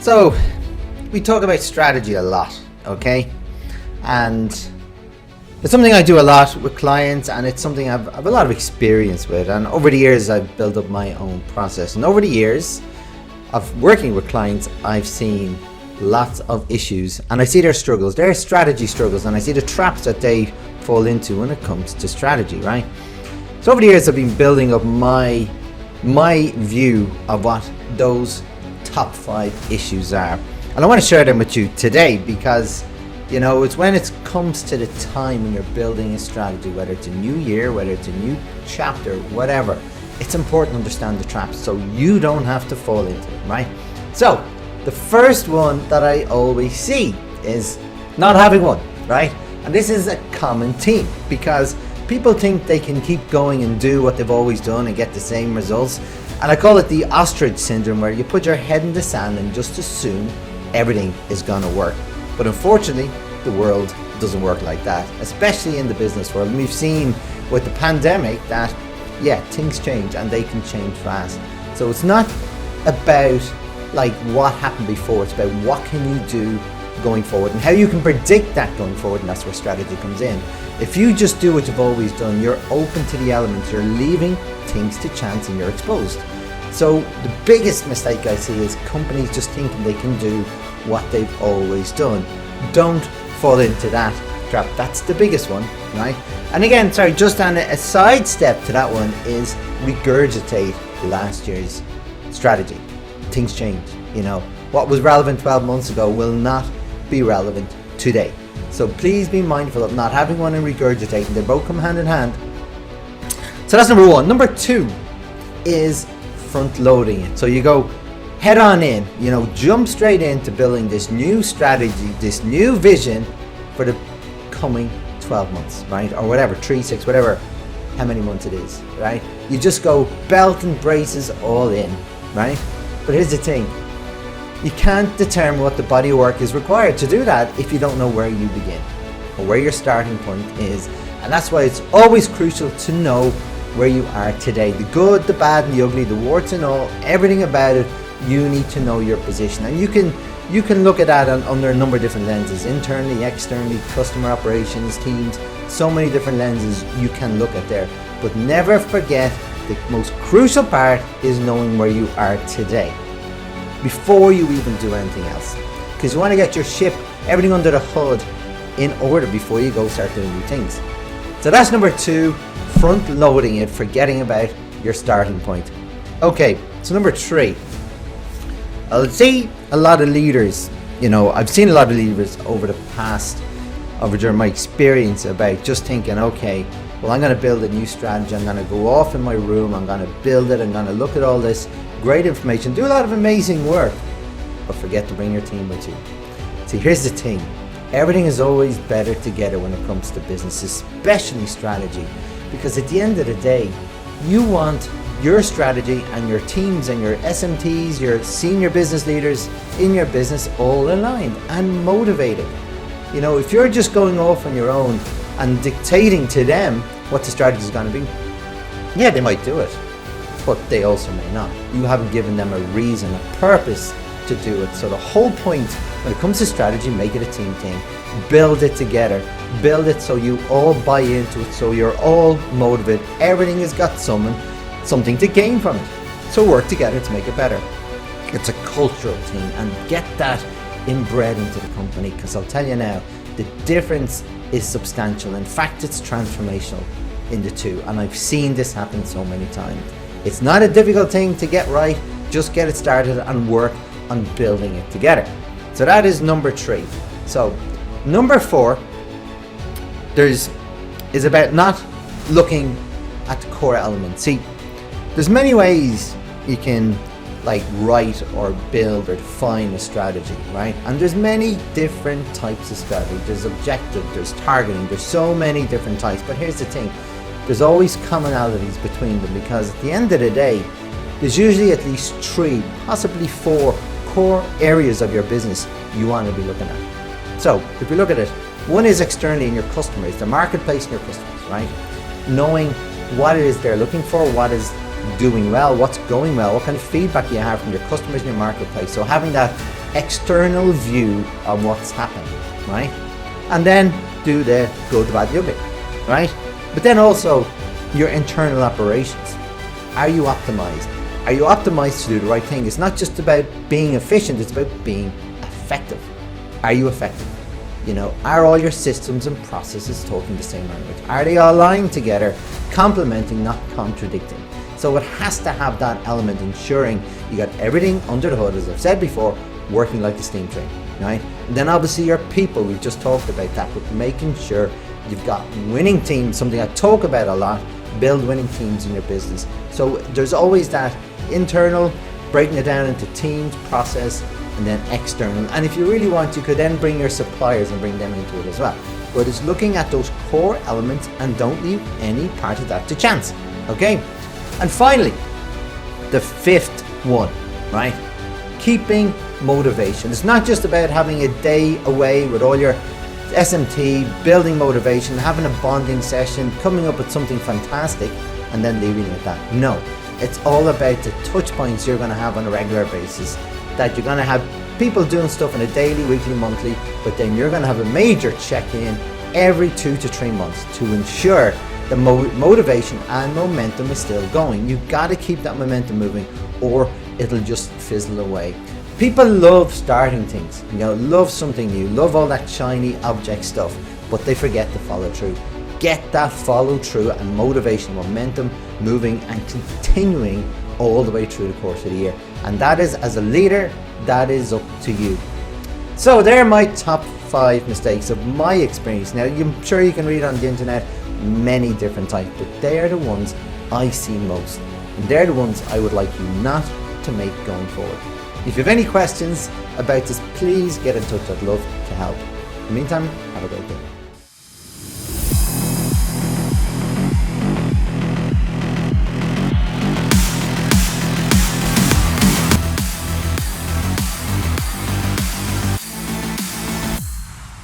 So we talk about strategy a lot, okay? And it's something I do a lot with clients, and it's something I've a lot of experience with. And over the years, I've built up my own process. And over the years of working with clients, I've seen lots of issues, and I see their struggles, their strategy struggles, and I see the traps that they fall into when it comes to strategy, right? So over the years, I've been building up my view of what those top 5 issues are. And I want to share them with you today because, it's when it comes to the time when you're building a strategy, whether it's a new year, whether it's a new chapter, whatever, it's important to understand the traps so you don't have to fall into them, right? So the first one that I always see is not having one, right? And this is a common theme because people think they can keep going and do what they've always done and get the same results. And I call it the ostrich syndrome, where you put your head in the sand and just assume everything is going to work. But unfortunately, the world doesn't work like that, especially in the business world. And we've seen with the pandemic that, things change and they can change fast. So it's not about like what happened before, it's about what can you do going forward and how you can predict that going forward, and that's where strategy comes in. If you just do what you've always done, you're open to the elements, you're leaving things to chance, and you're exposed. So the biggest mistake I see is companies just thinking they can do what they've always done. Don't fall into that trap. That's the biggest one, right? And again, just on a side step to that one is regurgitate last year's strategy. Things change, What was relevant 12 months ago will not be relevant today. So please be mindful of not having one and regurgitating. They both come hand in hand. So that's number 1. Number 2 is front loading it. So you go head on in, jump straight into building this new strategy, this new vision for the coming 12 months, right? Or whatever, 3, 6, whatever, how many months it is, right? You just go belt and braces all in, right? But here's the thing. You can't determine what the body of work is required to do that if you don't know where you begin or where your starting point is. And that's why it's always crucial to know where you are today. The good, the bad, and the ugly, the warts and all, everything about it, you need to know your position. And you can look at that under a number of different lenses, internally, externally, customer operations, teams, so many different lenses you can look at there. But never forget the most crucial part is knowing where you are today before you even do anything else. Because you want to get your ship, everything under the hood in order before you go start doing new things. So that's number 2, front loading it, forgetting about your starting point. Okay, so number 3. I'll see a lot of leaders, I've seen a lot of leaders over the past, during my experience about just thinking, okay, well, I'm going to build a new strategy, I'm going to go off in my room, I'm going to build it, I'm going to look at all this great information, do a lot of amazing work, but forget to bring your team with you. See, here's the thing. Everything is always better together when it comes to business, especially strategy, because at the end of the day, you want your strategy and your teams and your SMTs, your senior business leaders in your business all aligned and motivated. If you're just going off on your own and dictating to them what the strategy is going to be, they might do it, but they also may not. You haven't given them a reason, a purpose to do it. So the whole point when it comes to strategy, make it a team thing. Build it together. Build it so you all buy into it, so you're all motivated. Everything has got something to gain from it. So work together to make it better. It's a cultural thing, and get that inbred into the company, because I'll tell you now, the difference is substantial. In fact, it's transformational in the two, and I've seen this happen so many times. It's not a difficult thing to get right, just get it started and work on building it together. So that is number 3. So number 4 is about not looking at the core elements. See, there's many ways you can write or build or define a strategy, right? And there's many different types of strategy. There's objective, there's targeting, there's so many different types. But here's the thing, there's always commonalities between them, because at the end of the day, there's usually at least 3, possibly 4 core areas of your business you want to be looking at. So if we look at it, one is externally in your customers, the marketplace and your customers, right? Knowing what it is they're looking for, what is doing well, what's going well, what kind of feedback you have from your customers in your marketplace. So having that external view of what's happening, right? And then do the good, the bad, the ugly, right? But then also your internal operations. Are you optimized? Are you optimized to do the right thing? It's not just about being efficient, it's about being effective. Are you effective? You know, are all your systems and processes talking the same language? Are they all aligned together, complementing, not contradicting? So it has to have that element, ensuring you got everything under the hood, as I've said before, working like a steam train, right? And then obviously your people, we've just talked about that, but making sure you've got winning teams, something I talk about a lot, build winning teams in your business. So there's always that internal, breaking it down into teams, process, and then external. And if you really want, you could then bring your suppliers and bring them into it as well. But it's looking at those core elements and don't leave any part of that to chance, okay? And finally, the fifth one, right? Keeping motivation. It's not just about having a day away with all your SMT, building motivation, having a bonding session, coming up with something fantastic, and then leaving it at that. No, it's all about the touch points you're going to have on a regular basis, that you're going to have people doing stuff on a daily, weekly, monthly, but then you're going to have a major check-in every 2 to 3 months to ensure the motivation and momentum is still going. You've got to keep that momentum moving or it'll just fizzle away. People love starting things, you know, love something new, love all that shiny object stuff, but they forget to follow through. Get that follow through and motivation, momentum moving and continuing all the way through the course of the year. And that is, as a leader, that is up to you. So there are my top 5 mistakes of my experience. Now, I'm sure you can read on the internet many different types, but they are the ones I see most. And they're the ones I would like you not to make going forward. If you have any questions about this, please get in touch. I'd love to help. In the meantime, have a great day.